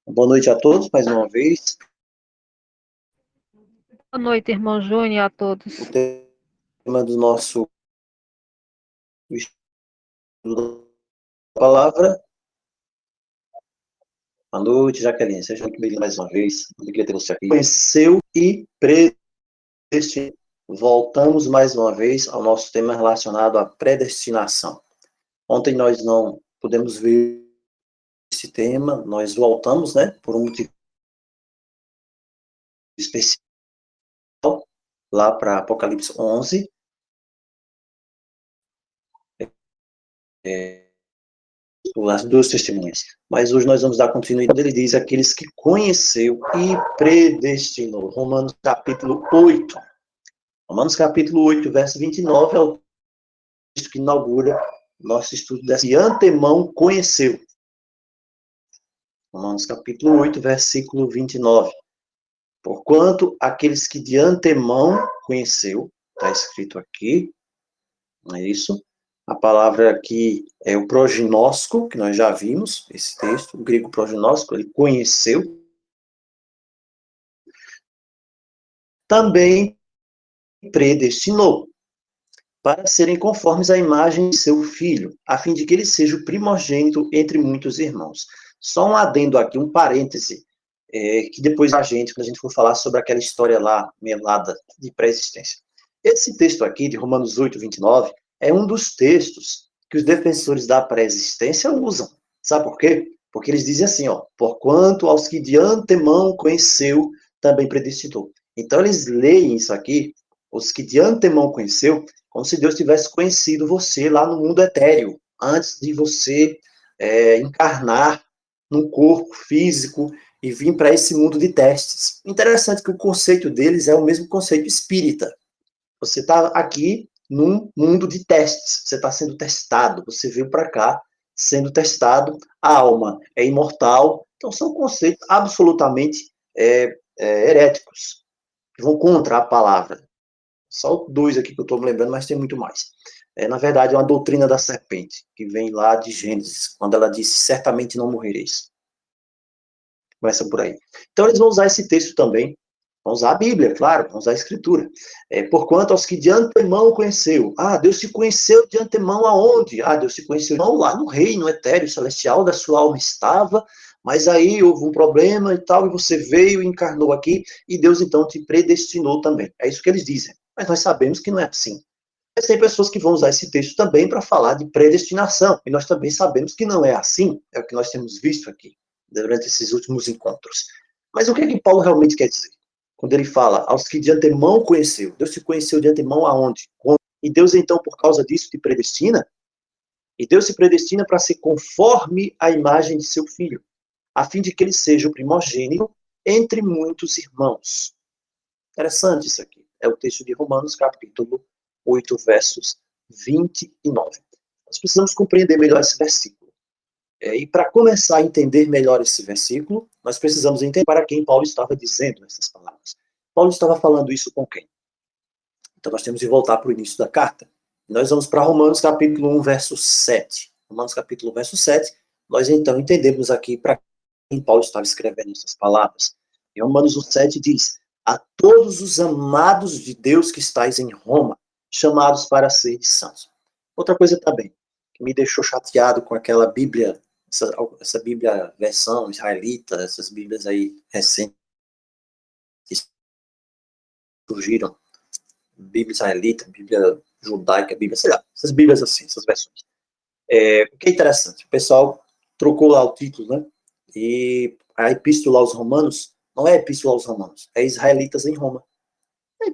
Boa noite a todos, mais uma vez. Boa noite, irmão Júnior, e a O todos. tema do nosso estudo da palavra. Boa noite, Jaqueline. Seja muito bem-vindo mais uma vez. Eu queria ter você aqui. Conheceu e predestinou. Voltamos mais uma vez ao nosso tema relacionado à predestinação. Ontem nós não pudemos ver esse tema, nós voltamos, né, por um motivo especial, lá para Apocalipse 11. As duas testemunhas. Mas hoje nós vamos dar continuidade. Ele diz aqueles que conheceu e predestinou. Romanos capítulo 8. Romanos capítulo 8, verso 29 é o texto que inaugura nosso estudo dessa. De antemão conheceu. Romanos capítulo 8, versículo 29. Porquanto aqueles que de antemão conheceu, está escrito aqui, não é isso? A palavra aqui é o prognóstico, que nós já vimos, esse texto, o grego prognóstico, ele conheceu. Também predestinou para serem conformes à imagem de seu filho, a fim de que ele seja o primogênito entre muitos irmãos. Só um adendo aqui, um parêntese, que depois quando a gente for falar sobre aquela história lá, melada, de pré-existência. Esse texto aqui, de Romanos 8, 29, é um dos textos que os defensores da pré-existência usam. Sabe por quê? Porque eles dizem assim, ó, porquanto aos que de antemão conheceu, também predestinou. Então eles leem isso aqui, os que de antemão conheceu, como se Deus tivesse conhecido você lá no mundo etéreo, antes de você encarnar num corpo físico e vir para esse mundo de testes. Interessante que o conceito deles é o mesmo conceito espírita. Você está aqui num mundo de testes, você está sendo testado, você veio para cá sendo testado, a alma é imortal, então são conceitos absolutamente heréticos, que vão contra a palavra. Só dois aqui que eu estou me lembrando, mas tem muito mais. Na verdade, é uma doutrina da serpente, que vem lá de Gênesis, quando ela disse, certamente não morrereis. Começa por aí. Então, eles vão usar esse texto também, vão usar a Bíblia, claro, vão usar a Escritura. Porquanto aos que de antemão conheceu. Ah, Deus se conheceu de antemão aonde? Ah, Deus se conheceu não, lá no reino etéreo celestial da sua alma estava, mas aí houve um problema e tal, e você veio e encarnou aqui, e Deus então te predestinou também. É isso que eles dizem. Mas nós sabemos que não é assim. Mas tem pessoas que vão usar esse texto também para falar de predestinação, e nós também sabemos que não é assim, é o que nós temos visto aqui, durante esses últimos encontros. Mas o que é que Paulo realmente quer dizer? Quando ele fala, aos que de antemão conheceu, Deus se conheceu de antemão aonde? E Deus, então, por causa disso, te predestina? E Deus se predestina para ser conforme a imagem de seu filho, a fim de que ele seja o primogênito entre muitos irmãos. Interessante isso aqui. É o texto de Romanos, capítulo 8, versos 29. Nós precisamos compreender melhor esse versículo. E para começar a entender melhor esse versículo, nós precisamos entender para quem Paulo estava dizendo essas palavras. Paulo estava falando isso com quem? Então nós temos que voltar para o início da carta. Nós vamos para Romanos capítulo 1, verso 7. Romanos capítulo 1, verso 7. Nós então entendemos aqui para quem Paulo estava escrevendo essas palavras. Em Romanos 1, 7 diz, a todos os amados de Deus que estáis em Roma, chamados para ser santos. Outra coisa também, que me deixou chateado com aquela Bíblia, essa Bíblia versão israelita, essas Bíblias aí recentes que surgiram, Bíblia israelita, Bíblia judaica, Bíblia, sei lá, essas Bíblias assim, essas versões. O que é interessante, o pessoal trocou lá o título, né? E a Epístola aos Romanos não é Epístola aos Romanos, é Israelitas em Roma.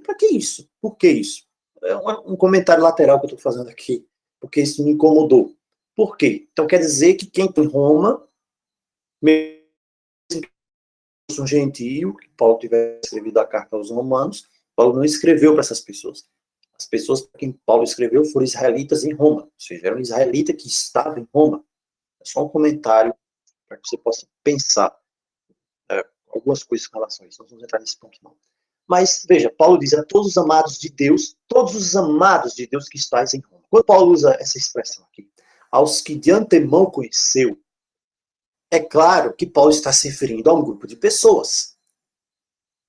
Para que isso? Por que isso? É um comentário lateral que eu estou fazendo aqui, porque isso me incomodou. Por quê? Então quer dizer que quem está em Roma, mesmo que fosse um gentio, que Paulo tivesse escrevido a carta aos romanos, Paulo não escreveu para essas pessoas. As pessoas para quem Paulo escreveu foram israelitas em Roma, ou seja, era um israelita que estava em Roma. É só um comentário para que você possa pensar algumas coisas com relação a isso. Não vamos entrar nesse ponto, não. Mas, veja, Paulo diz a todos os amados de Deus, todos os amados de Deus que estáis em Roma. Quando Paulo usa essa expressão aqui, aos que de antemão conheceu, É claro que Paulo está se referindo a um grupo de pessoas.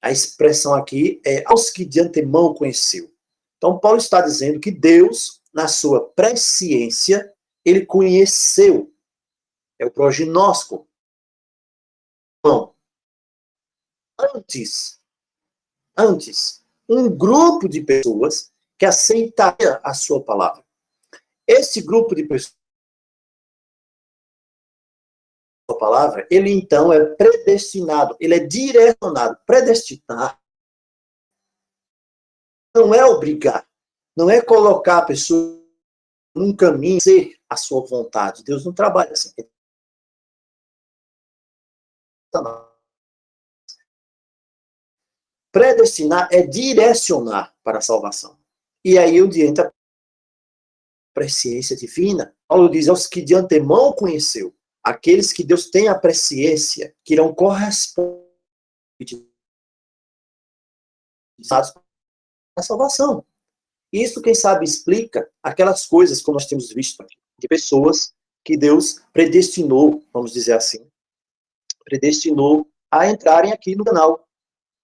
A expressão aqui é aos que de antemão conheceu. Então, Paulo está dizendo que Deus, na sua presciência, ele conheceu. É o prognóstico. Bom, antes, um grupo de pessoas que aceitaria a sua palavra. Esse grupo de pessoas, a palavra, ele então é predestinado, ele é direcionado. Predestinar não é obrigar, não é colocar a pessoa num caminho, ser a sua vontade. Deus não trabalha assim. Predestinar é direcionar para a salvação. E aí onde entra a presciência divina. Paulo diz aos que de antemão conheceu, aqueles que Deus tem a presciência, que irão corresponder à salvação. Isso, quem sabe, explica aquelas coisas que nós temos visto aqui, de pessoas que Deus predestinou, vamos dizer assim, predestinou a entrarem aqui no canal,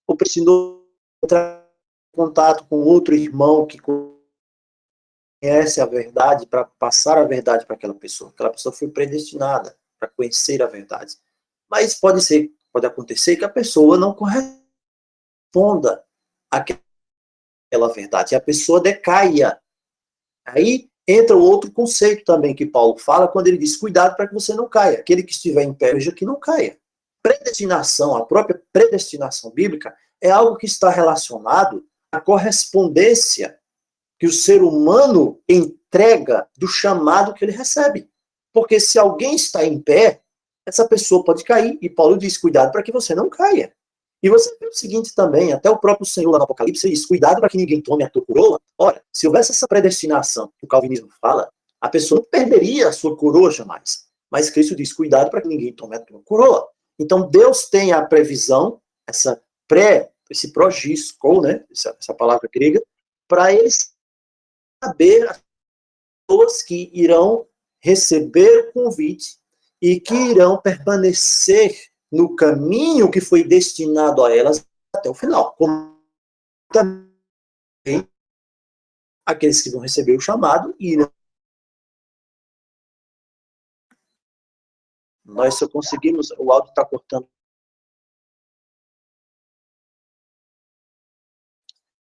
ou predestinou a entrar em contato com outro irmão que conhece a verdade, para passar a verdade para aquela pessoa. Aquela pessoa foi predestinada para conhecer a verdade. Mas pode acontecer que a pessoa não corresponda àquela verdade, e a pessoa decaia. Aí entra o outro conceito também que Paulo fala quando ele diz: cuidado para que você não caia. Aquele que estiver em pé, veja que não caia. Predestinação, a própria predestinação bíblica, é algo que está relacionado à correspondência que o ser humano entrega do chamado que ele recebe. Porque se alguém está em pé, essa pessoa pode cair. E Paulo diz: cuidado para que você não caia. E você vê o seguinte também, até o próprio Senhor lá no Apocalipse diz: cuidado para que ninguém tome a tua coroa. Ora, se houvesse essa predestinação que o calvinismo fala, a pessoa não perderia a sua coroa jamais. Mas Cristo diz: cuidado para que ninguém tome a tua coroa. Então Deus tem a previsão, esse progisco, né, essa palavra grega, para eles saber as pessoas que irão receber o convite e que irão permanecer no caminho que foi destinado a elas até o final. Como também aqueles que vão receber o chamado e irão. Nós só conseguimos. O áudio está cortando.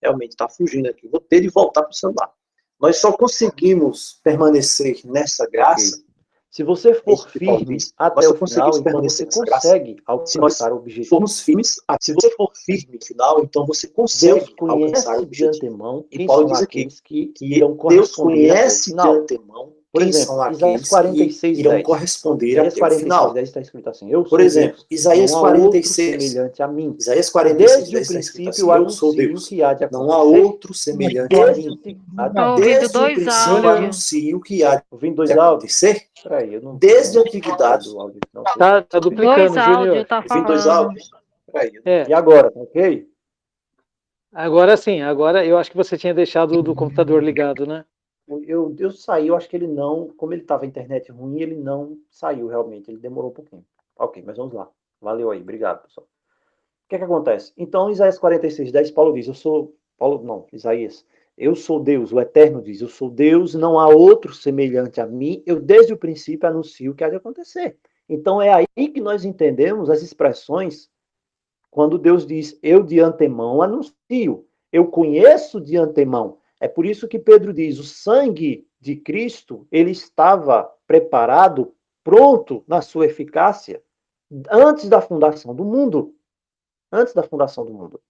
Realmente está fugindo aqui. Vou ter de voltar para o celular. Nós só conseguimos permanecer nessa graça se você for firme até o final, então você consegue alcançar o objetivo. Formos firmes, se você for firme no final, então você consegue alcançar o objetivo. De antemão, e Paulo diz aqui que Deus conhece de antemão quem são aqueles que irão corresponder até o final. Está escrito assim, por exemplo, Isaías 46, semelhante a mim. Isaías 46, desde o princípio eu sou Deus. Não há outro semelhante a mim. Desde o princípio eu anuncio que há de acontecer. Desde a antiguidade. Tá duplicando, Júnior. Tá Ouvindo dois áudios. É. E agora, tá ok? Agora sim, agora eu acho que você tinha deixado do computador ligado, né? Eu saí, eu acho que ele não, como ele estava a internet ruim, ele não saiu realmente, ele demorou um pouquinho. Ok, mas vamos lá. Valeu aí, obrigado, pessoal. O que é que acontece? Então, Isaías 46:10, Paulo diz, Isaías, eu sou Deus, o Eterno diz, eu sou Deus, não há outro semelhante a mim, eu desde o princípio anuncio o que há de acontecer. Então, é aí que nós entendemos as expressões quando Deus diz, eu de antemão anuncio, eu conheço de antemão. É por isso que Pedro diz, o sangue de Cristo, ele estava preparado, pronto na sua eficácia, antes da fundação do mundo. Antes da fundação do mundo.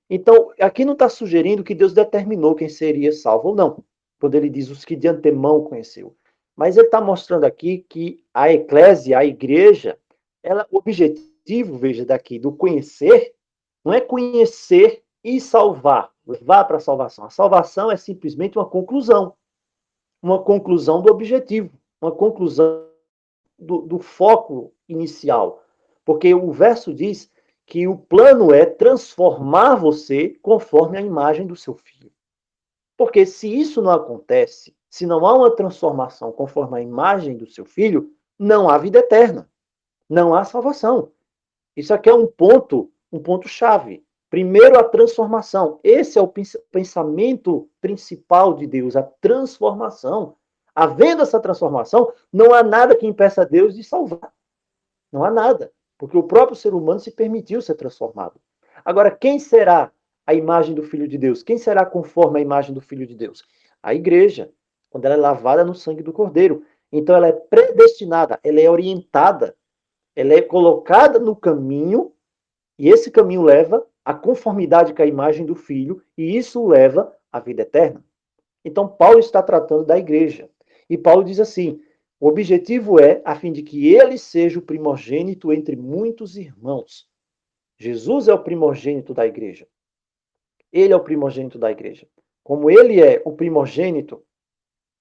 Então, aqui não está sugerindo que Deus determinou quem seria salvo ou não, quando ele diz os que de antemão conheceu. Mas ele está mostrando aqui que a eclésia, a igreja, o objetivo, veja daqui, do conhecer, não é conhecer e salvar, levar para a salvação. A salvação é simplesmente uma conclusão do objetivo, uma conclusão do foco inicial. Porque o verso diz que o plano é transformar você conforme a imagem do seu filho. Porque se isso não acontece, se não há uma transformação conforme a imagem do seu filho, não há vida eterna. não há salvação. Isso aqui é um ponto chave. Primeiro, a transformação. Esse é o pensamento principal de Deus, a transformação. Havendo essa transformação, não há nada que impeça Deus de salvar. Não há nada, porque o próprio ser humano se permitiu ser transformado. Agora, quem será a imagem do Filho de Deus? Quem será conforme a imagem do Filho de Deus? A igreja, quando ela é lavada no sangue do Cordeiro. Então, ela é predestinada, ela é orientada, ela é colocada no caminho, e esse caminho leva à conformidade com a imagem do Filho, e isso leva à vida eterna. Então, Paulo está tratando da igreja. E Paulo diz assim: o objetivo é a fim de que ele seja o primogênito entre muitos irmãos. Jesus é o primogênito da igreja. Ele é o primogênito da igreja. Como ele é o primogênito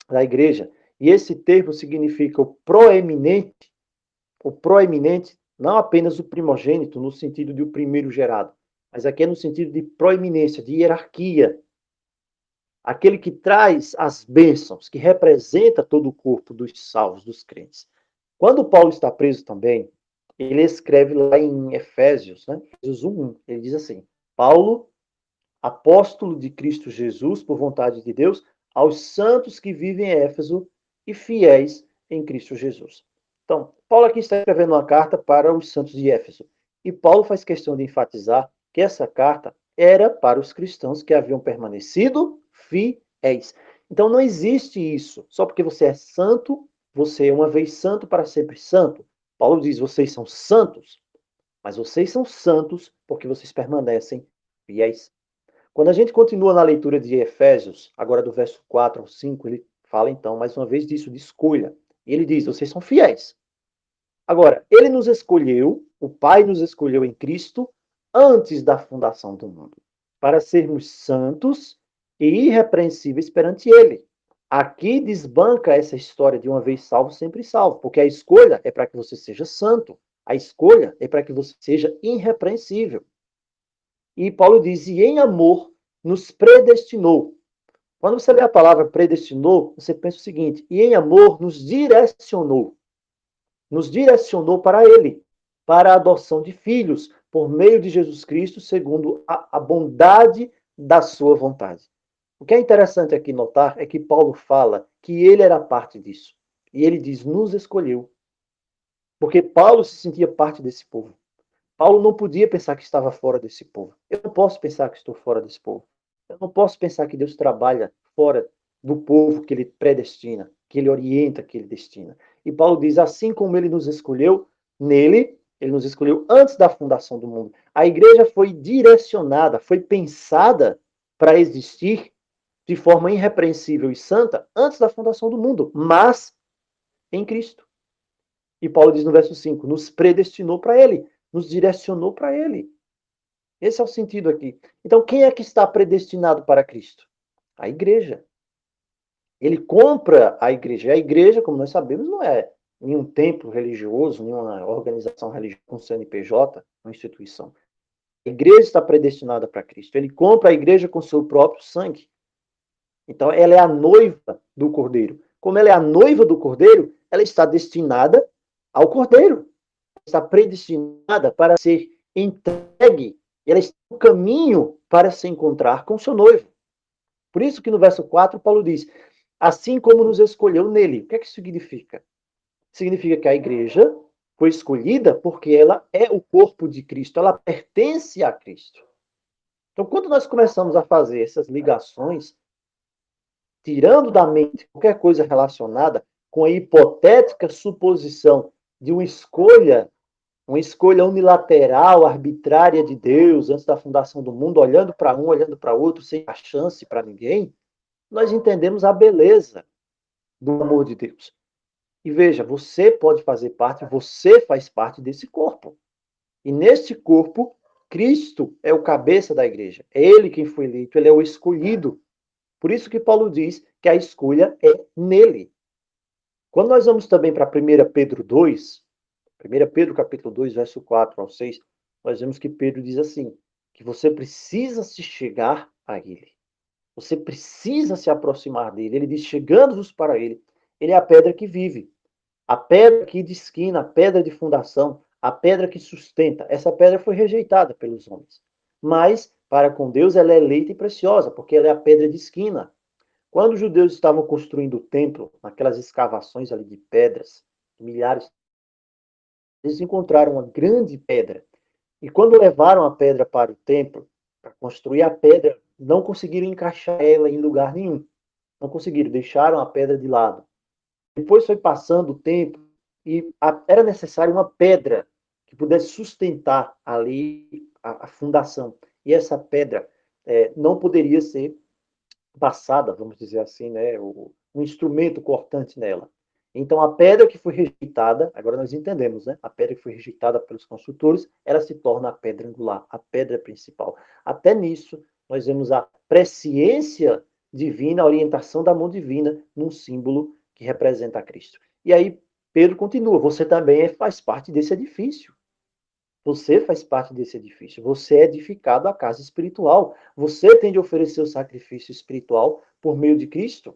da igreja, e esse termo significa o proeminente, não apenas o primogênito no sentido de o primeiro gerado, mas aqui é no sentido de proeminência, de hierarquia, aquele que traz as bênçãos, que representa todo o corpo dos salvos, dos crentes. Quando Paulo está preso também, ele escreve lá em Efésios, né? Efésios 1:1, ele diz assim: Paulo, apóstolo de Cristo Jesus, por vontade de Deus, aos santos que vivem em Éfeso e fiéis em Cristo Jesus. Então, Paulo aqui está escrevendo uma carta para os santos de Éfeso. E Paulo faz questão de enfatizar que essa carta era para os cristãos que haviam permanecido fiéis. Então, não existe isso. Só porque você é santo, você é uma vez santo para sempre santo. Paulo diz: vocês são santos, mas vocês são santos porque vocês permanecem fiéis. Quando a gente continua na leitura de Efésios, agora do verso 4 ao 5, ele fala então mais uma vez disso, de escolha. E ele diz: vocês são fiéis. Agora, ele nos escolheu, o Pai nos escolheu em Cristo antes da fundação do mundo, para sermos santos e irrepreensíveis perante ele. Aqui desbanca essa história de uma vez salvo, sempre salvo, porque a escolha é para que você seja santo, a escolha é para que você seja irrepreensível. E Paulo diz: e em amor nos predestinou. Quando você lê a palavra predestinou, você pensa o seguinte: e em amor nos direcionou. Nos direcionou para ele, para a adoção de filhos, por meio de Jesus Cristo, segundo a bondade da sua vontade. O que é interessante aqui notar é que Paulo fala que ele era parte disso. E ele diz: nos escolheu. Porque Paulo se sentia parte desse povo. Paulo não podia pensar que estava fora desse povo. Eu não posso pensar que estou fora desse povo. Eu não posso pensar que Deus trabalha fora do povo que ele predestina, que ele orienta, que ele destina. E Paulo diz: assim como ele nos escolheu, nele, ele nos escolheu antes da fundação do mundo. A igreja foi direcionada, foi pensada para existir de forma irrepreensível e santa antes da fundação do mundo, mas em Cristo. E Paulo diz no verso 5: nos predestinou para ele, nos direcionou para ele. Esse é o sentido aqui. Então, quem é que está predestinado para Cristo? A igreja. Ele compra a igreja. A igreja, como nós sabemos, não é nenhum templo religioso, nenhuma organização religiosa com CNPJ, uma instituição. A igreja está predestinada para Cristo. Ele compra a igreja com seu próprio sangue. Então, ela é a noiva do Cordeiro. Como ela é a noiva do Cordeiro, ela está destinada ao Cordeiro. Está predestinada para ser entregue. Ela está no caminho para se encontrar com seu noivo. Por isso que no verso 4, Paulo diz: assim como nos escolheu nele. O que é que isso significa? Significa que a igreja foi escolhida porque ela é o corpo de Cristo, ela pertence a Cristo. Então, quando nós começamos a fazer essas ligações, tirando da mente qualquer coisa relacionada com a hipotética suposição de uma escolha unilateral, arbitrária de Deus antes da fundação do mundo, olhando para um, olhando para outro, sem dar chance para ninguém, nós entendemos a beleza do amor de Deus. E veja, você pode fazer parte, você faz parte desse corpo. E neste corpo, Cristo é o cabeça da igreja. É ele quem foi eleito, ele é o escolhido. Por isso que Paulo diz que a escolha é nele. Quando nós vamos também para 1 Pedro 2, 1 Pedro capítulo 2, verso 4 ao 6, nós vemos que Pedro diz assim, que você precisa se chegar a ele. Você precisa se aproximar dele. Ele diz: chegando-vos para ele, ele é a pedra que vive. A pedra aqui de esquina, a pedra de fundação, a pedra que sustenta, essa pedra foi rejeitada pelos homens. Mas, para com Deus, ela é eleita e preciosa, porque ela é a pedra de esquina. Quando os judeus estavam construindo o templo, naquelas escavações ali de pedras, milhares, eles encontraram uma grande pedra. E quando levaram a pedra para o templo, para construir a pedra, não conseguiram encaixar ela em lugar nenhum. Não conseguiram, deixaram a pedra de lado. Depois foi passando o tempo e era necessário uma pedra que pudesse sustentar ali a fundação. E essa pedra não poderia ser passada, vamos dizer assim, né, um instrumento cortante nela. Então, a pedra que foi rejeitada, agora nós entendemos, né? A pedra que foi rejeitada pelos construtores, ela se torna a pedra angular, a pedra principal. Até nisso, nós vemos a presciência divina, a orientação da mão divina, num símbolo que representa a Cristo. E aí, Pedro continua: você também faz parte desse edifício. Você faz parte desse edifício. Você é edificado a casa espiritual. Você tem de oferecer o sacrifício espiritual por meio de Cristo.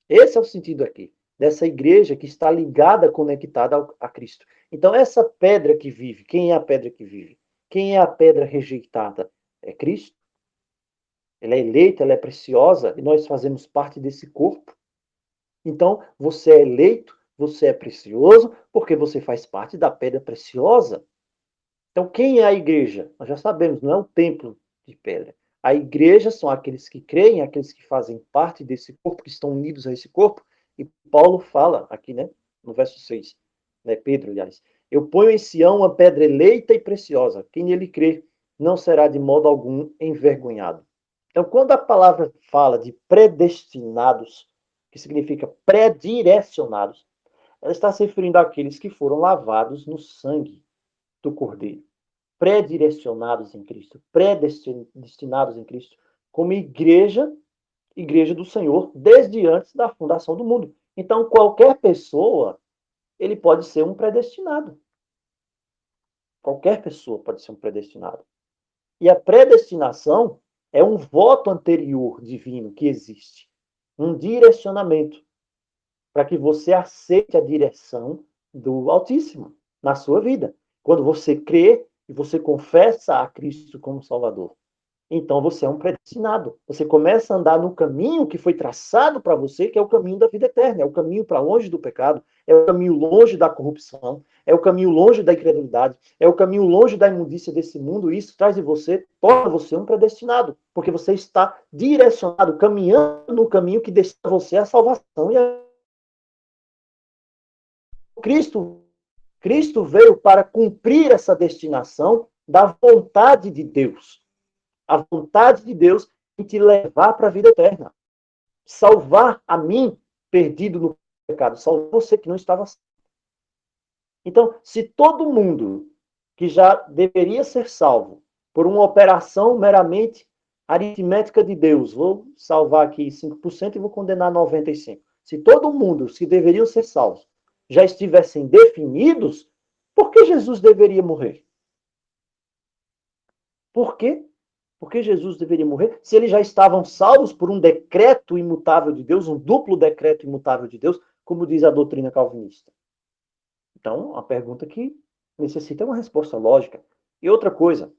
Esse é o sentido aqui, dessa igreja que está ligada, conectada a Cristo. Então, essa pedra que vive, quem é a pedra que vive? Quem é a pedra rejeitada? É Cristo. Ela é eleita, ela é preciosa, e nós fazemos parte desse corpo. Então, você é eleito, você é precioso, porque você faz parte da pedra preciosa. Então, quem é a igreja? Nós já sabemos, não é um templo de pedra. A igreja são aqueles que creem, aqueles que fazem parte desse corpo, que estão unidos a esse corpo. E Paulo fala aqui, né, no verso 6, né, Pedro, aliás, eu ponho em Sião uma pedra eleita e preciosa. Quem nele crê não será de modo algum envergonhado. Então, quando a palavra fala de predestinados, que significa predirecionados, ela está se referindo àqueles que foram lavados no sangue do Cordeiro, predirecionados em Cristo, predestinados em Cristo, como igreja, igreja do Senhor, desde antes da fundação do mundo. Então, qualquer pessoa, ele pode ser um predestinado. Qualquer pessoa pode ser um predestinado. E a predestinação é um voto anterior divino que existe, um direcionamento para que você aceite a direção do Altíssimo na sua vida. Quando você crê e você confessa a Cristo como Salvador, então você é um predestinado. Você começa a andar no caminho que foi traçado para você, que é o caminho da vida eterna, é o caminho para longe do pecado, é o caminho longe da corrupção, é o caminho longe da incredulidade, é o caminho longe da imundícia desse mundo. E isso traz de você, torna você um predestinado, porque você está direcionado, caminhando no caminho que destina você a salvação e a Cristo, Cristo veio para cumprir essa destinação da vontade de Deus. A vontade de Deus em te levar para a vida eterna. Salvar a mim, perdido no pecado. Salvar você que não estava. Então, se todo mundo que já deveria ser salvo por uma operação meramente aritmética de Deus, vou salvar aqui 5% e vou condenar 95%. Se todo mundo, os que deveriam ser salvos, já estivessem definidos, por que Jesus deveria morrer? Por quê? Por que Jesus deveria morrer? Se eles já estavam salvos por um decreto imutável de Deus, um duplo decreto imutável de Deus, como diz a doutrina calvinista. Então, a pergunta que necessita uma resposta lógica. E outra coisa,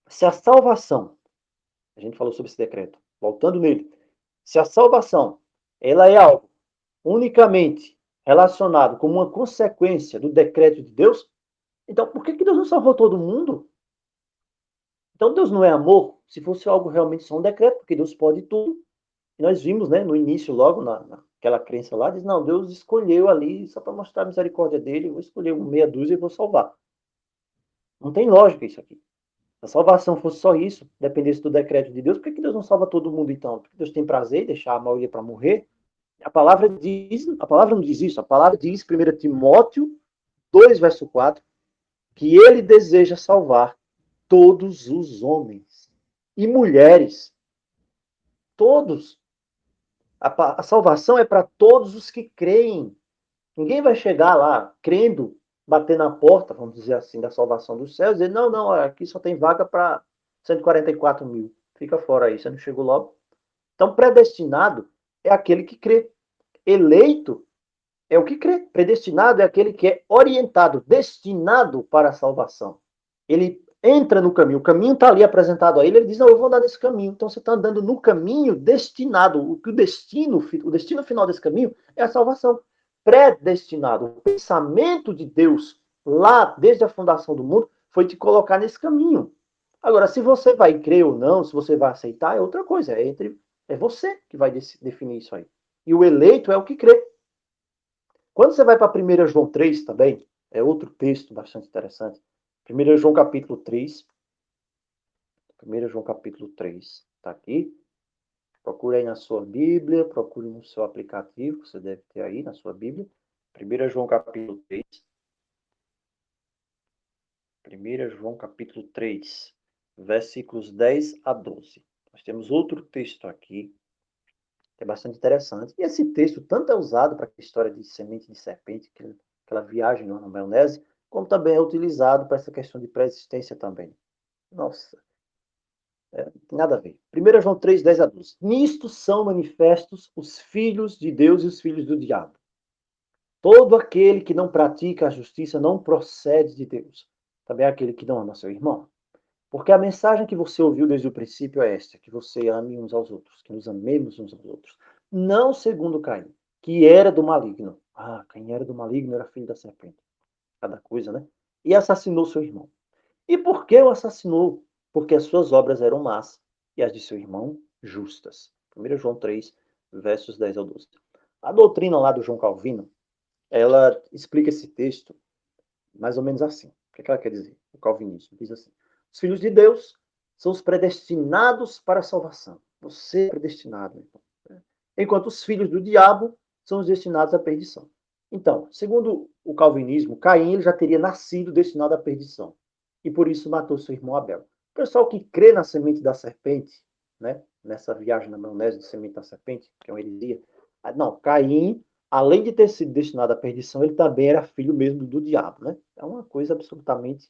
se a salvação, a gente falou sobre esse decreto, voltando nele, se a salvação ela é algo unicamente relacionado como uma consequência do decreto de Deus, então por que Deus não salvou todo mundo? Então Deus não é amor? Se fosse algo realmente só um decreto, porque Deus pode tudo. E nós vimos, né, no início, logo, naquela crença lá, diz, não, Deus escolheu ali, só para mostrar a misericórdia dele, eu vou escolher uma meia dúzia e vou salvar. Não tem lógica isso aqui. Se a salvação fosse só isso, dependesse do decreto de Deus, por que Deus não salva todo mundo então? Porque Deus tem prazer em deixar a maioria para morrer? A palavra não diz isso, a palavra diz, 1 Timóteo 2, verso 4, que ele deseja salvar todos os homens e mulheres. Todos. A salvação é para todos os que creem. Ninguém vai chegar lá crendo, bater na porta, vamos dizer assim, da salvação dos céus, e dizer, não, não, aqui só tem vaga para 144 mil. Fica fora aí, você não chegou logo. Então, predestinado é aquele que crê. Eleito é o que crê. Predestinado é aquele que é orientado, destinado para a salvação. Ele entra no caminho, o caminho está ali apresentado a ele, ele diz, não, eu vou andar nesse caminho. Então você está andando no caminho destinado. O destino final desse caminho é a salvação. Predestinado. O pensamento de Deus, lá, desde a fundação do mundo, foi te colocar nesse caminho. Agora, se você vai crer ou não, se você vai aceitar, é outra coisa. É você que vai definir isso aí. E o eleito é o que crê. Quando você vai para 1 João 3 também, é outro texto bastante interessante. 1 João capítulo 3. 1 João capítulo 3. Está aqui. Procure aí na sua Bíblia, procure no seu aplicativo, que você deve ter aí na sua Bíblia. 1 João capítulo 3. 1 João capítulo 3, versículos 10 a 12. Nós temos outro texto aqui, que é bastante interessante. E esse texto tanto é usado para a história de semente de serpente, aquela viagem na maionese, como também é utilizado para essa questão de pré-existência também. Nossa, não tem nada a ver. 1 João 3, 10 a 12. Nisto são manifestos os filhos de Deus e os filhos do diabo. Todo aquele que não pratica a justiça não procede de Deus. Também é aquele que não ama seu irmão. Porque a mensagem que você ouviu desde o princípio é esta, que você ame uns aos outros, que nos amemos uns aos outros. Não segundo Caim, que era do maligno. Ah, Caim era do maligno, era filho da serpente. Cada coisa, né? E assassinou seu irmão. E por que o assassinou? Porque as suas obras eram más e as de seu irmão justas. 1 João 3, versos 10 ao 12. A doutrina lá do João Calvino, ela explica esse texto mais ou menos assim. O que ela quer dizer? O calvinismo diz assim: os filhos de Deus são os predestinados para a salvação. Você é predestinado. Então. Enquanto os filhos do diabo são os destinados à perdição. Então, segundo o calvinismo, Caim ele já teria nascido destinado à perdição. E por isso matou seu irmão Abel. O pessoal que crê na semente da serpente, né, nessa viagem na maionese de semente da serpente, que é uma heresia, não, Caim, além de ter sido destinado à perdição, ele também era filho mesmo do diabo, né? É uma coisa absolutamente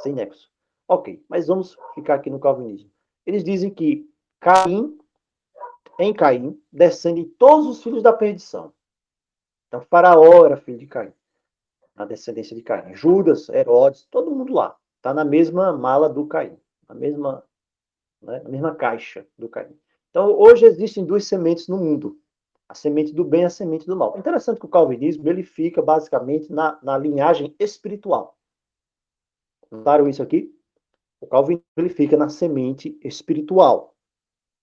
sem nexo. Ok, mas vamos ficar aqui no calvinismo. Eles dizem que em Caim, descendem todos os filhos da perdição. Então, Faraó era filho de Caim, na descendência de Caim. Judas, Herodes, todo mundo lá. Está na mesma mala do Caim, na mesma caixa do Caim. Então, hoje existem duas sementes no mundo. A semente do bem e a semente do mal. Interessante que o calvinismo ele fica basicamente na linhagem espiritual. Notaram isso aqui? O calvinismo ele fica na semente espiritual.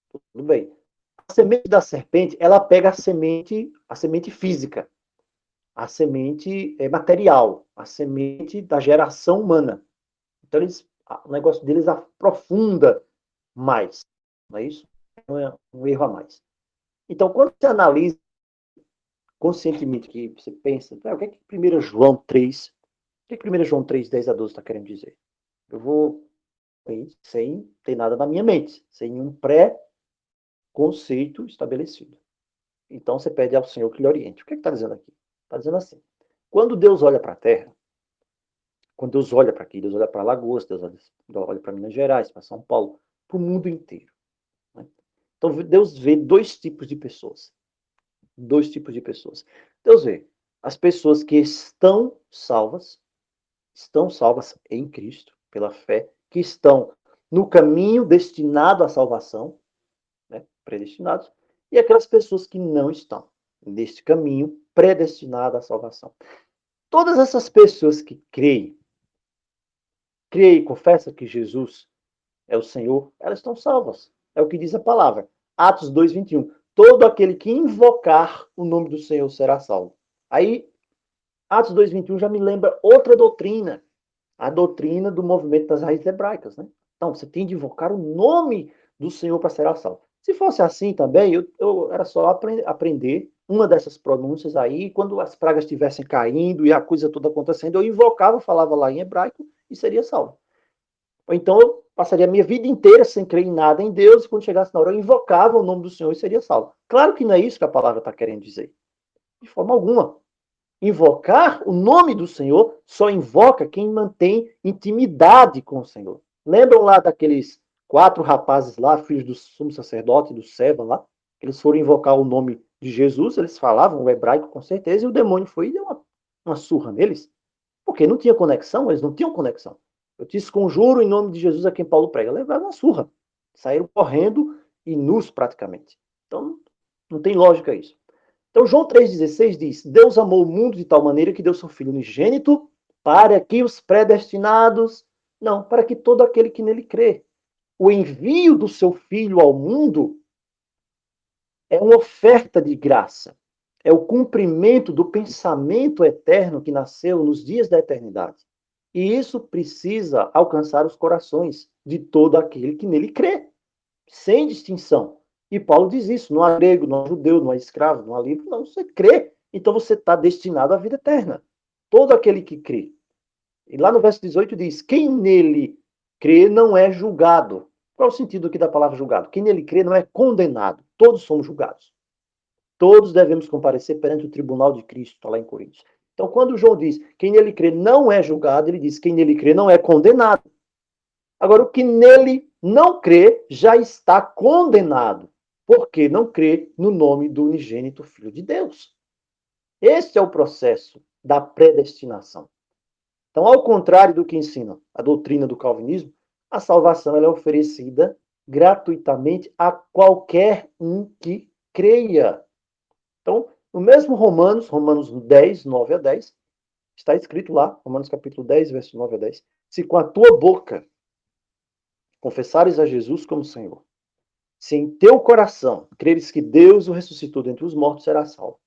Tudo bem. A semente da serpente, ela pega a semente física, a semente material, a semente da geração humana. Então, o negócio deles aprofunda mais. Não é isso? Não é um erro a mais. Então, quando você analisa conscientemente que você pensa, o que é que 1 João 3, o que é que 1 João 3, 10 a 12 está querendo dizer? Eu vou sem ter nada na minha mente, sem um pré-conceito estabelecido. Então você pede ao Senhor que lhe oriente. O que é que está dizendo aqui? Está dizendo assim, quando Deus olha para a terra, quando Deus olha para aqui, Deus olha para Alagoas, Deus olha para Minas Gerais, para São Paulo, para o mundo inteiro. Né? Então Deus vê dois tipos de pessoas. Dois tipos de pessoas. Deus vê as pessoas que estão salvas em Cristo, pela fé, que estão no caminho destinado à salvação, né, predestinados, e aquelas pessoas que não estão neste caminho predestinado à salvação. Todas essas pessoas que creem e confessam que Jesus é o Senhor, elas estão salvas. É o que diz a palavra. Atos 2:21. Todo aquele que invocar o nome do Senhor será salvo. Aí, Atos 2:21 já me lembra outra doutrina. A doutrina do movimento das raízes hebraicas, né? Então, você tem de invocar o nome do Senhor para ser salvo. Se fosse assim também, eu era só aprender uma dessas pronúncias aí, quando as pragas estivessem caindo e a coisa toda acontecendo, eu invocava, falava lá em hebraico e seria salvo. Ou então eu passaria a minha vida inteira sem crer em nada em Deus, e quando chegasse na hora eu invocava o nome do Senhor e seria salvo. Claro que não é isso que a palavra está querendo dizer. De forma alguma. Invocar o nome do Senhor só invoca quem mantém intimidade com o Senhor. Lembram lá daqueles 4 rapazes lá, filhos do sumo sacerdote, do Seva lá? Eles foram invocar o nome de Jesus, eles falavam o hebraico com certeza, e o demônio foi e deu uma surra neles, porque não tinha conexão, eles não tinham conexão. Eu te conjuro em nome de Jesus a quem Paulo prega. Levaram uma surra. Saíram correndo e nus praticamente. Então, não tem lógica isso. Então, João 3,16 diz: Deus amou o mundo de tal maneira que deu seu Filho unigênito para que os predestinados, não, para que todo aquele que nele crê. O envio do seu Filho ao mundo é uma oferta de graça. É o cumprimento do pensamento eterno que nasceu nos dias da eternidade. E isso precisa alcançar os corações de todo aquele que nele crê, sem distinção. E Paulo diz isso: não há grego, não há judeu, não há escravo, não há livre, não, você crê. Então você está destinado à vida eterna. Todo aquele que crê. E lá no verso 18 diz: quem nele crê não é julgado. Qual é o sentido aqui da palavra julgado? Quem nele crê não é condenado. Todos somos julgados. Todos devemos comparecer perante o tribunal de Cristo, está lá em Coríntios. Então, quando João diz quem nele crê não é julgado, ele diz quem nele crê não é condenado. Agora, o que nele não crê já está condenado, porque não crê no nome do unigênito Filho de Deus. Esse é o processo da predestinação. Então, ao contrário do que ensina a doutrina do calvinismo, a salvação ela é oferecida gratuitamente a qualquer um que creia. Então, no mesmo Romanos 10, 9 a 10, está escrito lá, Romanos capítulo 10, verso 9 a 10, se com a tua boca confessares a Jesus como Senhor, se em teu coração creres que Deus o ressuscitou dentre os mortos, serás salvo.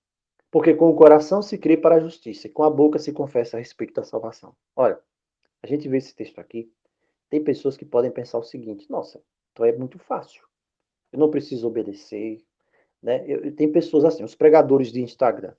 Porque com o coração se crê para a justiça, e com a boca se confessa a respeito da salvação. Olha, a gente vê esse texto aqui, tem pessoas que podem pensar o seguinte: nossa, então é muito fácil, eu não preciso obedecer, né? Tem pessoas assim, os pregadores de Instagram.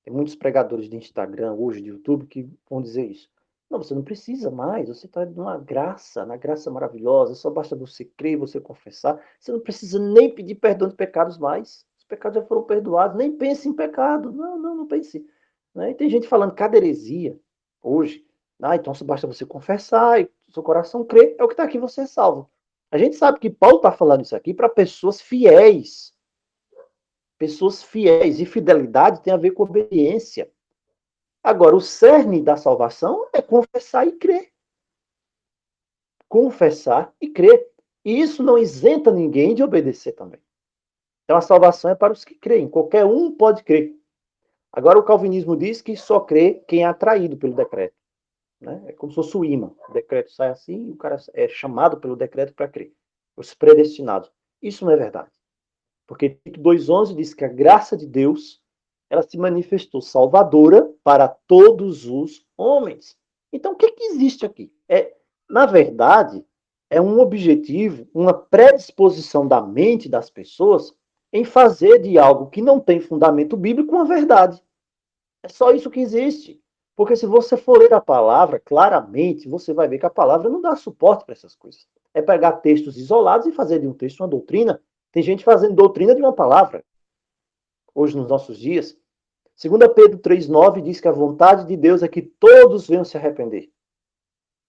Tem muitos pregadores de Instagram, hoje, de YouTube, que vão dizer isso. Não, você não precisa mais, você está numa graça, na graça maravilhosa, só basta você crer, você confessar. Você não precisa nem pedir perdão de pecados mais. Os pecados já foram perdoados, nem pense em pecado. Não pense. Né? E tem gente falando cada heresia hoje. Ah, então só basta você confessar e seu coração crer, é o que está aqui, você é salvo. A gente sabe que Paulo está falando isso aqui para pessoas fiéis. Pessoas fiéis. E fidelidade tem a ver com obediência. Agora, o cerne da salvação é confessar e crer. Confessar e crer. E isso não isenta ninguém de obedecer também. Então, a salvação é para os que creem. Qualquer um pode crer. Agora, o calvinismo diz que só crê quem é atraído pelo decreto. Né? É como se fosse o imã. O decreto sai assim e o cara é chamado pelo decreto para crer. Os predestinados. Isso não é verdade. Porque Tito 2,11 diz que a graça de Deus ela se manifestou salvadora para todos os homens. Então, o que existe aqui? Na verdade, é um objetivo, uma predisposição da mente das pessoas em fazer de algo que não tem fundamento bíblico uma verdade. É só isso que existe. Porque se você for ler a palavra, claramente, você vai ver que a palavra não dá suporte para essas coisas. É pegar textos isolados e fazer de um texto uma doutrina. Tem gente fazendo doutrina de uma palavra. Hoje, nos nossos dias, 2 Pedro 3,9 diz que a vontade de Deus é que todos venham se arrepender.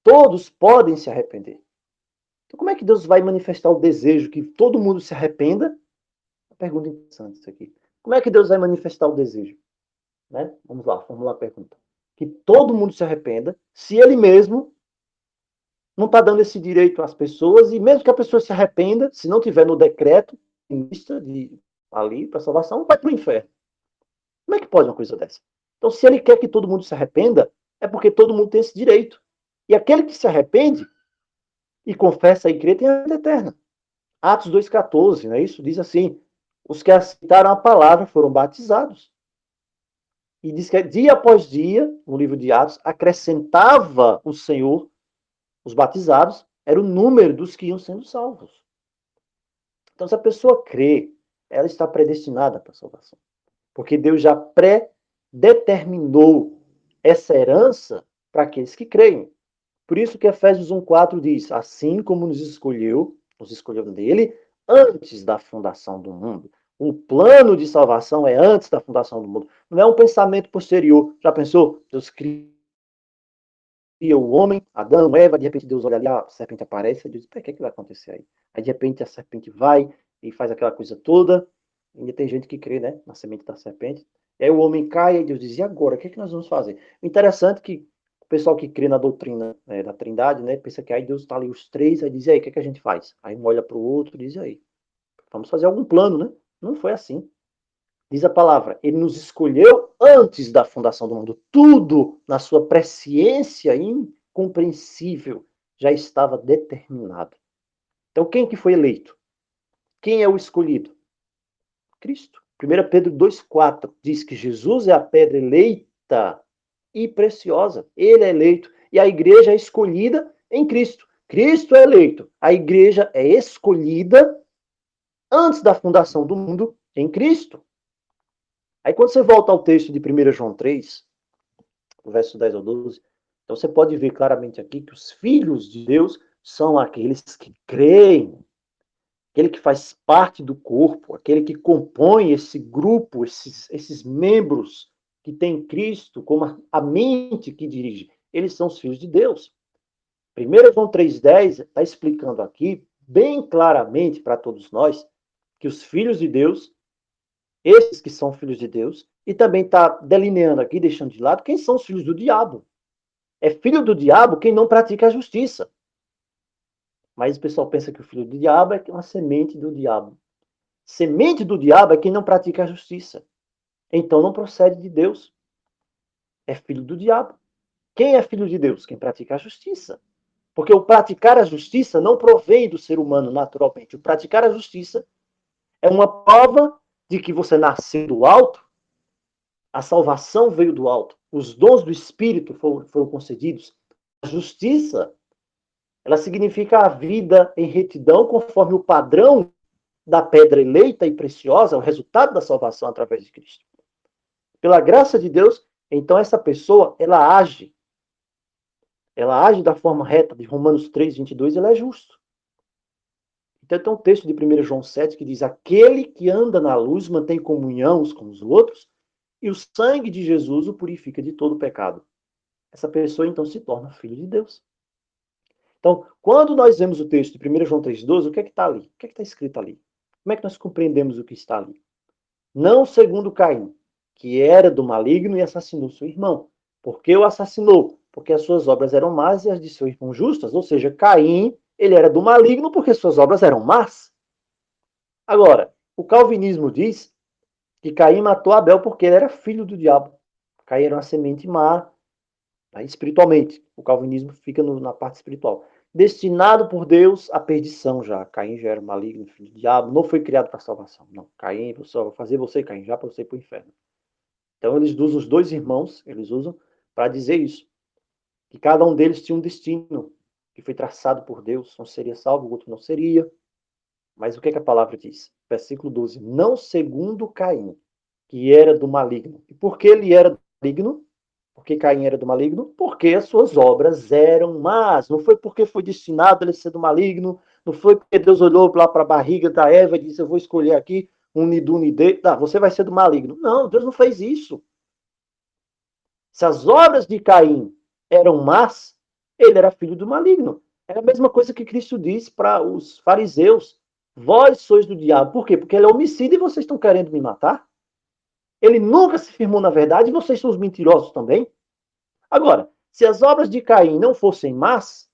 Todos podem se arrepender. Então, como é que Deus vai manifestar o desejo que todo mundo se arrependa? Uma pergunta interessante isso aqui. Como é que Deus vai manifestar o desejo? Né? Vamos lá, formular a pergunta. Que todo mundo se arrependa, se ele mesmo não está dando esse direito às pessoas, e mesmo que a pessoa se arrependa, se não tiver no decreto, ali para salvação, vai para o inferno. Como é que pode uma coisa dessa? Então, se ele quer que todo mundo se arrependa, é porque todo mundo tem esse direito. E aquele que se arrepende e confessa e crê tem a vida eterna. Atos 2,14, não é isso? Diz assim: os que aceitaram a palavra foram batizados. E diz que dia após dia, no livro de Atos, acrescentava o Senhor, os batizados, era o número dos que iam sendo salvos. Então, se a pessoa crê, ela está predestinada para a salvação. Porque Deus já predeterminou essa herança para aqueles que creem. Por isso que Efésios 1,4 diz: assim como nos escolheu nele, antes da fundação do mundo. O plano de salvação é antes da fundação do mundo. Não é um pensamento posterior. Já pensou? Deus cria o homem, Adão, Eva, de repente Deus olha ali, a serpente aparece e diz: o que vai acontecer aí? Aí de repente a serpente vai e faz aquela coisa toda, Ainda tem gente que crê, né? Na semente da serpente. E aí o homem cai e Deus diz, e agora? O que é que nós vamos fazer? O interessante é que o pessoal que crê na doutrina da Trindade, né? Pensa que aí Deus está ali os três, aí diz, e aí, o que é que a gente faz? Aí um olha para o outro e diz, e aí? Vamos fazer algum plano, né? Não foi assim. Diz a palavra, ele nos escolheu antes da fundação do mundo. Tudo na sua presciência incompreensível já estava determinado. Então, quem que foi eleito? Quem é o escolhido? Cristo. 1 Pedro 2,4 diz que Jesus é a pedra eleita e preciosa. Ele é eleito e a igreja é escolhida em Cristo. Cristo é eleito. A igreja é escolhida antes da fundação do mundo em Cristo. Aí quando você volta ao texto de 1 João 3, verso 10 ao 12, então você pode ver claramente aqui que os filhos de Deus são aqueles que creem, aquele que faz parte do corpo, aquele que compõe esse grupo, esses membros que tem Cristo como a mente que dirige. Eles são os filhos de Deus. 1 João 3,10 está explicando aqui, bem claramente para todos nós, que os filhos de Deus, esses que são filhos de Deus, e também está delineando aqui, deixando de lado, quem são os filhos do diabo. É filho do diabo quem não pratica a justiça. Mas o pessoal pensa que o filho do diabo é uma semente do diabo. Semente do diabo é quem não pratica a justiça. Então não procede de Deus. É filho do diabo. Quem é filho de Deus? Quem pratica a justiça. Porque o praticar a justiça não provém do ser humano naturalmente. O praticar a justiça é uma prova de que você nasceu do alto, a salvação veio do alto, os dons do Espírito foram concedidos. A justiça, ela significa a vida em retidão conforme o padrão da pedra eleita e preciosa, o resultado da salvação através de Cristo. Pela graça de Deus, então essa pessoa, ela age da forma reta, de Romanos 3, 22, ele é justo. Então tem um texto de 1 João 7 que diz, aquele que anda na luz mantém comunhão uns com os outros, e o sangue de Jesus o purifica de todo pecado. Essa pessoa então se torna filho de Deus. Então, quando nós vemos o texto de 1 João 3,12, o que é que está ali? O que é que está escrito ali? Como é que nós compreendemos o que está ali? Não segundo Caim, que era do maligno e assassinou seu irmão. Por que o assassinou? Porque as suas obras eram más e as de seu irmão justas. Ou seja, Caim, ele era do maligno porque suas obras eram más. Agora, o calvinismo diz que Caim matou Abel porque ele era filho do diabo. Caim era uma semente má, espiritualmente. O calvinismo fica na parte espiritual. Destinado por Deus à perdição já. Caim já era maligno, filho do diabo, não foi criado para salvação. Não, Caim, só vou fazer você, Caim, já para você ir para o inferno. Então eles usam os dois irmãos, eles usam para dizer isso. Que cada um deles tinha um destino que foi traçado por Deus. Um seria salvo, o outro não seria. Mas o que é que a palavra diz? Versículo 12. Não segundo Caim, que era do maligno. E por que ele era do maligno? Porque Caim era do maligno? Porque as suas obras eram más. Não foi porque foi destinado a ele ser do maligno. Não foi porque Deus olhou lá para a barriga da Eva e disse, eu vou escolher aqui um nidunide. Tá, você vai ser do maligno. Não, Deus não fez isso. Se as obras de Caim eram más, ele era filho do maligno. É a mesma coisa que Cristo disse para os fariseus. Vós sois do diabo. Por quê? Porque ele é homicida e vocês estão querendo me matar? Ele nunca se firmou na verdade e vocês são os mentirosos também? Agora, se as obras de Caim não fossem más,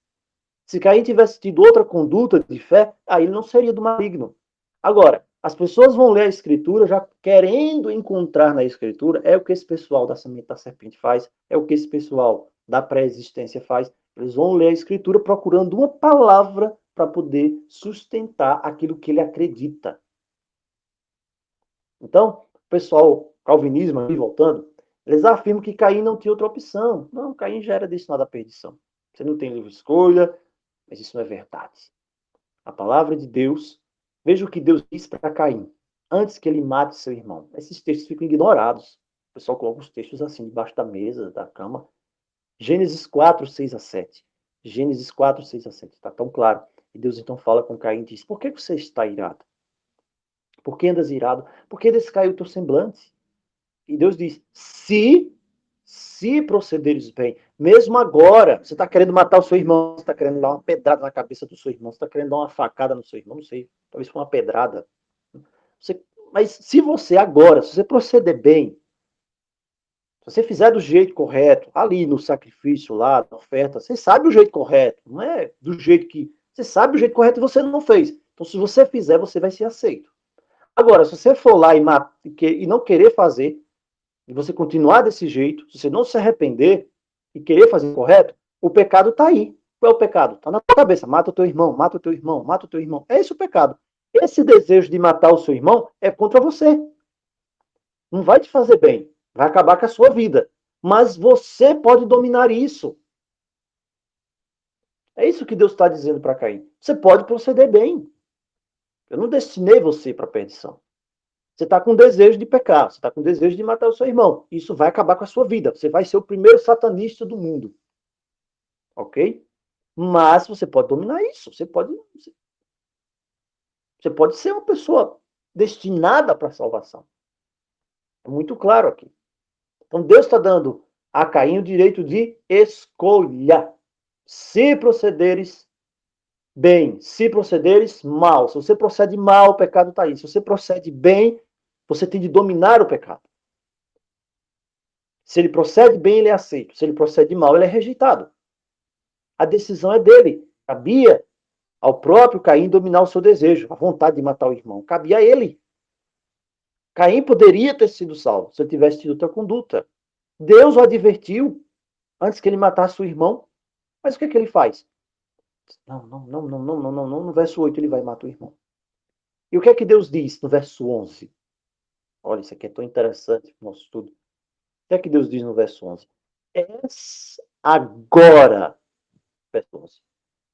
se Caim tivesse tido outra conduta de fé, aí ele não seria do maligno. Agora, as pessoas vão ler a Escritura já querendo encontrar na Escritura, é o que esse pessoal da semente da serpente faz, é o que esse pessoal da pré-existência faz. Eles vão ler a Escritura procurando uma palavra para poder sustentar aquilo que ele acredita. Então, o pessoal calvinismo, aí voltando, eles afirmam que Caim não tinha outra opção. Não, Caim já era destinado à perdição. Você não tem livre escolha, mas isso não é verdade. A palavra de Deus, veja o que Deus diz para Caim, antes que ele mate seu irmão. Esses textos ficam ignorados. O pessoal coloca os textos assim, debaixo da mesa, da cama. Gênesis 4, 6 a 7. Gênesis 4, 6 a 7. Está tão claro. E Deus então fala com Caim e diz, por que você está irado? Por que andas irado? Por que descaiu o teu semblante? E Deus diz, se procederes bem, mesmo agora, você está querendo matar o seu irmão, você está querendo dar uma pedrada na cabeça do seu irmão, você está querendo dar uma facada no seu irmão, não sei, talvez foi uma pedrada. Mas se você agora, se você proceder bem, se você fizer do jeito correto, ali no sacrifício, lá, na oferta, você sabe o jeito correto, não é do jeito que... Você sabe o jeito correto e você não fez. Então, se você fizer, você vai ser aceito. Agora, se você for lá e não querer fazer, e você continuar desse jeito, se você não se arrepender e querer fazer correto, o pecado está aí. Qual é o pecado? Está na tua cabeça. Mata o teu irmão, mata o teu irmão, mata o teu irmão. É esse o pecado. Esse desejo de matar o seu irmão é contra você. Não vai te fazer bem. Vai acabar com a sua vida. Mas você pode dominar isso. É isso que Deus está dizendo para Caim. Você pode proceder bem. Eu não destinei você para a perdição. Você está com desejo de pecar, você está com desejo de matar o seu irmão. Isso vai acabar com a sua vida. Você vai ser o primeiro satanista do mundo. Ok? Mas você pode dominar isso. Você pode ser uma pessoa destinada para a salvação. É muito claro aqui. Então Deus está dando a Caim o direito de escolha. Se procederes bem, se procederes mal. Se você procede mal, o pecado está aí. Se você procede bem, você tem de dominar o pecado. Se ele procede bem, ele é aceito. Se ele procede mal, ele é rejeitado. A decisão é dele. Cabia ao próprio Caim dominar o seu desejo, a vontade de matar o irmão. Cabia a ele. Caim poderia ter sido salvo se ele tivesse tido outra conduta. Deus o advertiu antes que ele matasse o irmão. Mas o que é que ele faz? Não. No verso 8 ele vai matar o irmão. E o que é que Deus diz no verso 11? Olha, isso aqui é tão interessante para o nosso estudo. O que é que Deus diz no verso 11? És agora, verso 11.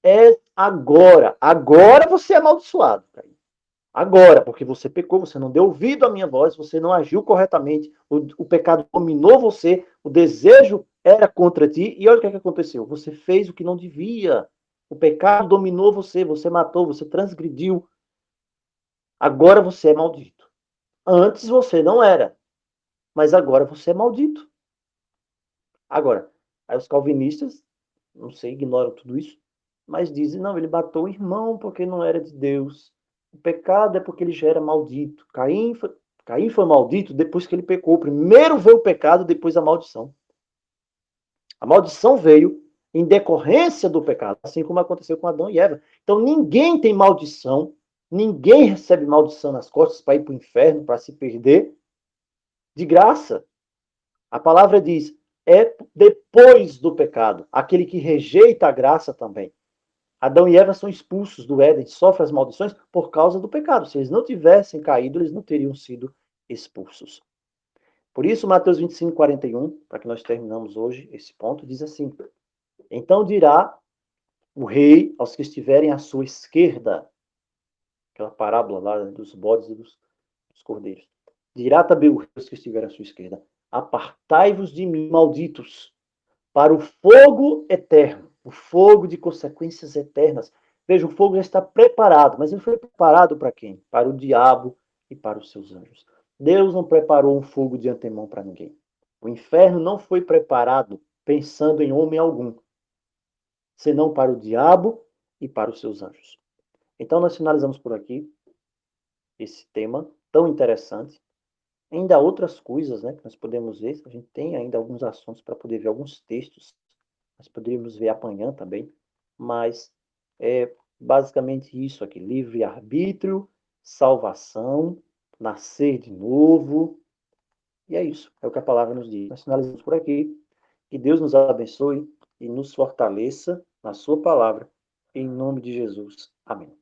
És agora. Agora você é amaldiçoado, Caim. Agora, porque você pecou, você não deu ouvido à minha voz, você não agiu corretamente, o pecado dominou você, o desejo era contra ti, e olha o que aconteceu. Você fez o que não devia. O pecado dominou você, você matou, você transgrediu. Agora você é maldito. Antes você não era, mas agora você é maldito. Agora, aí os calvinistas, não sei, ignoram tudo isso, mas dizem, não, ele matou o irmão porque não era de Deus. O pecado é porque ele já era maldito. Caim foi maldito depois que ele pecou. Primeiro veio o pecado, depois a maldição. A maldição veio em decorrência do pecado, assim como aconteceu com Adão e Eva. Então ninguém tem maldição, ninguém recebe maldição nas costas para ir para o inferno, para se perder, de graça. A palavra diz, é depois do pecado. Aquele que rejeita a graça também. Adão e Eva são expulsos do Éden, sofrem as maldições por causa do pecado. Se eles não tivessem caído, eles não teriam sido expulsos. Por isso, Mateus 25, 41, para que nós terminamos hoje esse ponto, diz assim: então dirá o rei aos que estiverem à sua esquerda, aquela parábola lá dos bodes e dos cordeiros. Dirá também o rei aos que estiverem à sua esquerda: apartai-vos de mim, malditos, para o fogo eterno, o fogo de consequências eternas. Veja, o fogo já está preparado, mas ele foi preparado para quem? Para o diabo e para os seus anjos. Deus não preparou um fogo de antemão para ninguém. O inferno não foi preparado pensando em homem algum, senão para o diabo e para os seus anjos. Então, nós finalizamos por aqui esse tema tão interessante. Ainda há outras coisas, né, que nós podemos ver. A gente tem ainda alguns assuntos para poder ver, alguns textos. Nós poderíamos ver amanhã também. Mas é basicamente isso aqui: livre-arbítrio, salvação, nascer de novo. E é isso. É o que a palavra nos diz. Nós finalizamos por aqui. Que Deus nos abençoe e nos fortaleça na sua palavra. Em nome de Jesus. Amém.